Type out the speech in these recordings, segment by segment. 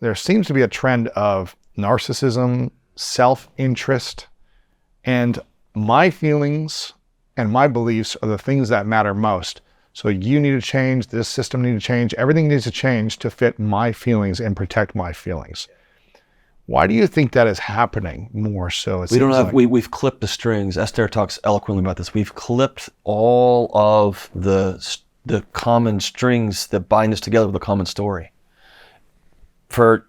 there seems to be a trend of narcissism, self-interest, and my feelings and my beliefs are the things that matter most. So you need to change, this system needs to change, everything needs to change to fit my feelings and protect my feelings. Why do you think that is happening more so? We've clipped the strings. Esther talks eloquently about this. We've clipped all of the common strings that bind us together with a common story. For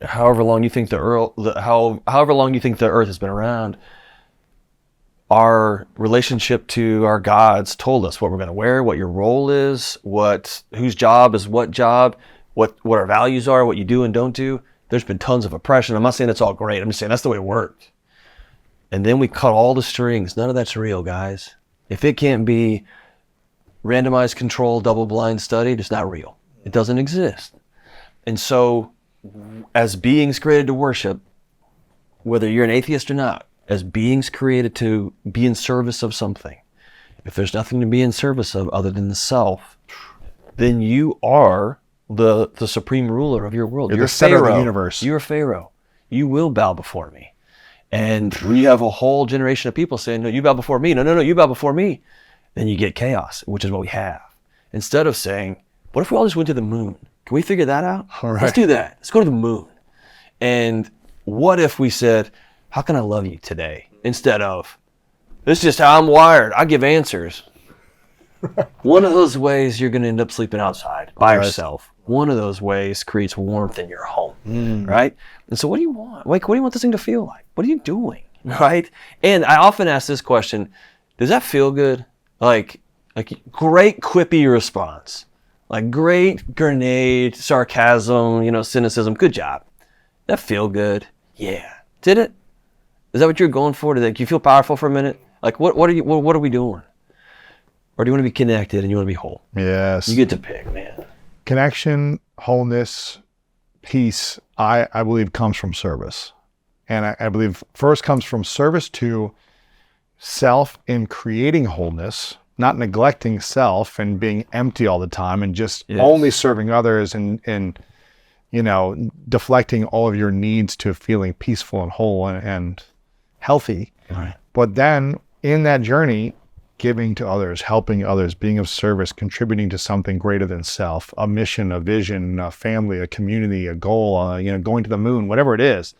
however long you think however long you think the earth has been around, our relationship to our gods told us what we're going to wear, what your role is, whose job is what job, what our values are, what you do and don't do. There's been tons of oppression. I'm not saying it's all great. I'm just saying that's the way it worked. And then we cut all the strings. None of that's real, guys. If it can't be randomized control, double-blind study, it's not real. It doesn't exist. And so as beings created to worship, whether you're an atheist or not, as beings created to be in service of something, if there's nothing to be in service of other than the self, then you are the supreme ruler of your world. You're the center of the universe. You're a pharaoh. You will bow before me. And when you have a whole generation of people saying, no, you bow before me. No, you bow before me. Then you get chaos, which is what we have. Instead of saying, what if we all just went to the moon? Can we figure that out? All right. Let's do that. Let's go to the moon. And what if we said, how can I love you today? Instead of, this is just how I'm wired. I give answers. One of those ways you're going to end up sleeping outside by yourself. One of those ways creates warmth in your home, right? And so what do you want? Like, what do you want this thing to feel like? What are you doing, right? And I often ask this question, does that feel good? Like great quippy response. Like great grenade, sarcasm, cynicism. Good job. That feel good? Yeah. Did it? Is that what you're going for? Do you feel powerful for a minute? Like what are we doing? Or do you want to be connected and you want to be whole? Yes. You get to pick, man. Connection, wholeness, peace, I believe comes from service. And I believe first comes from service to self in creating wholeness, not neglecting self and being empty all the time and just only serving others and deflecting all of your needs to feeling peaceful and whole and healthy. Right. But then in that journey, giving to others, helping others, being of service, contributing to something greater than self, a mission, a vision, a family, a community, a goal, going to the moon, whatever it is,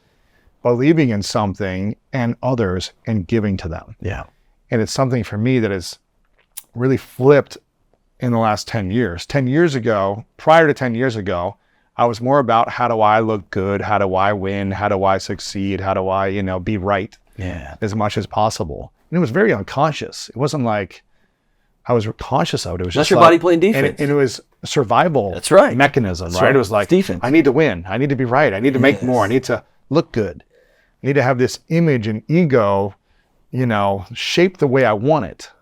believing in something and others and giving to them. Yeah. And it's something for me that has really flipped in the last 10 years. 10 years ago, prior to 10 years ago, I was more about how do I look good? How do I win? How do I succeed? How do I, be right as much as possible? And it was very unconscious. It wasn't like I was conscious of it. It was That's just your body playing defense. And it was a survival mechanism, That's right? It was like, defense. I need to win. I need to be right. I need to make more. I need to look good. I need to have this image and ego, shaped the way I want it.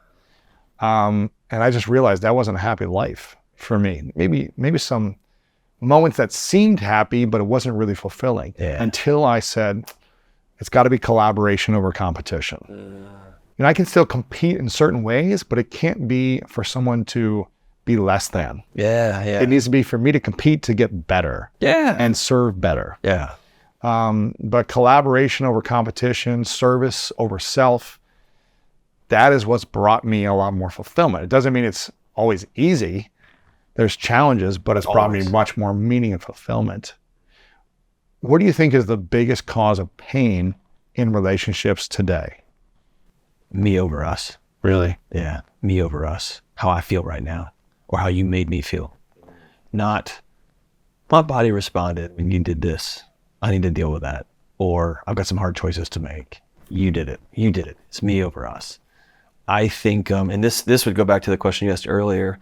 And I just realized that wasn't a happy life for me. Maybe some moments that seemed happy, but it wasn't really fulfilling until I said, it's got to be collaboration over competition. I can still compete in certain ways, but it can't be for someone to be less than. Yeah. It needs to be for me to compete to get better. Yeah. And serve better. Yeah. But collaboration over competition, service over self, that is what's brought me a lot more fulfillment. It doesn't mean it's always easy. There's challenges, but it's brought me much more meaning and fulfillment. What do you think is the biggest cause of pain in relationships today? Me over us. Really? Yeah. Me over us. How I feel right now. Or how you made me feel. Not, my body responded when you did this. I need to deal with that. Or I've got some hard choices to make. You did it. It's me over us. I think, and this would go back to the question you asked earlier.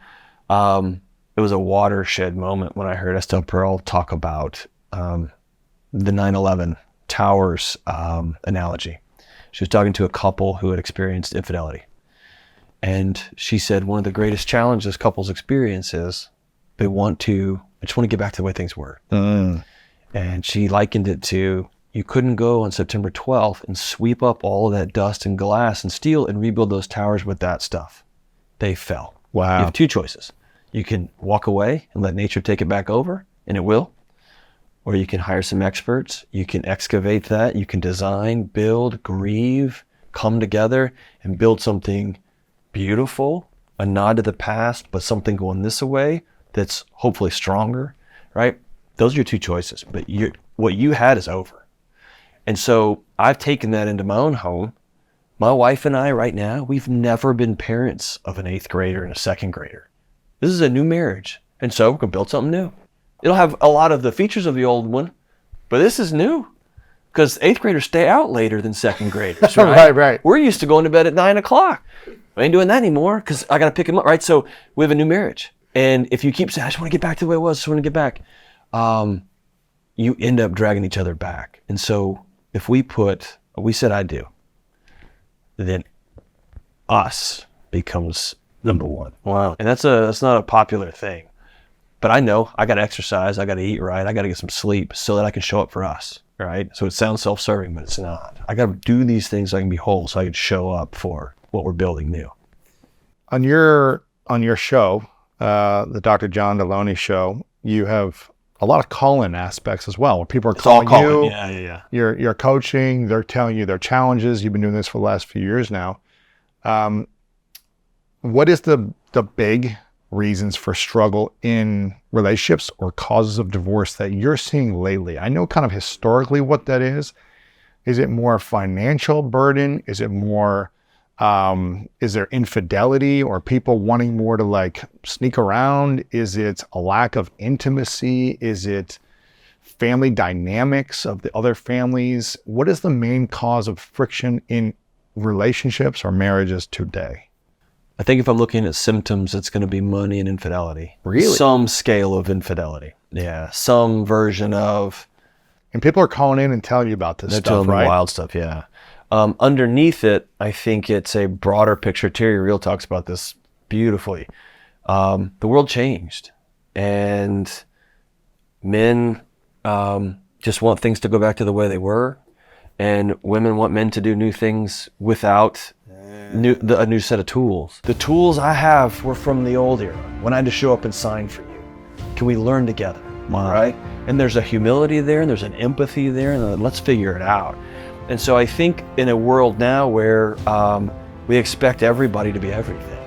It was a watershed moment when I heard Estelle Pearl talk about the 9/11 towers analogy. She was talking to a couple who had experienced infidelity. And she said one of the greatest challenges couples experience is I just want to get back to the way things were. And she likened it to, you couldn't go on September 12th and sweep up all of that dust and glass and steel and rebuild those towers with that stuff. They fell. Wow. You have two choices. You can walk away and let nature take it back over, and it will. or you can hire some experts. You can excavate that. You can design, build, grieve, come together and build something beautiful, a nod to the past, but something going this way that's hopefully stronger, right? Those are your two choices, but what you had is over. And so I've taken that into my own home. My wife and I right now, we've never been parents of an 8th grader and a 2nd grader. This is a new marriage. And so we're going to build something new. It'll have a lot of the features of the old one, but this is new because 8th graders stay out later than 2nd graders. Right? Right. We're used to going to bed at 9 o'clock. I ain't doing that anymore because I got to pick him up, right? So we have a new marriage. And if you keep saying, I just want to get back to the way it was, I just want to get back, you end up dragging each other back. And so if we said I do, then us becomes number one. Wow. And that's not a popular thing. But I know I got to exercise, I got to eat right, I got to get some sleep so that I can show up for us, right? So it sounds self-serving, but it's not. I got to do these things so I can be whole, so I can show up for what we're building new. On your show, the Dr. John Delony show, you have a lot of call-in aspects as well, where people are calling you. Yeah. You're coaching. They're telling you their challenges. You've been doing this for the last few years now. What is the big reasons for struggle in relationships or causes of divorce that you're seeing lately? I know kind of historically what that is. Is it more financial burden? Is it more, is there infidelity or people wanting more to like sneak around? Is it a lack of intimacy? Is it family dynamics of the other families? What is the main cause of friction in relationships or marriages today? I think if I'm looking at symptoms, it's going to be money and infidelity. Really? Some scale of infidelity. Yeah. Some version of. And people are calling in and telling you about this They're stuff, telling me right? wild stuff, yeah. Underneath it, I think it's a broader picture. Terry Real talks about this beautifully. The world changed, and men just want things to go back to the way they were, and women want men to do new things without a new set of tools. The tools I have were from the old era, when I had to show up and sign for you. Can we learn together? Wow. Right? And there's a humility there, and there's an empathy there, and let's figure it out. And so I think in a world now where we expect everybody to be everything,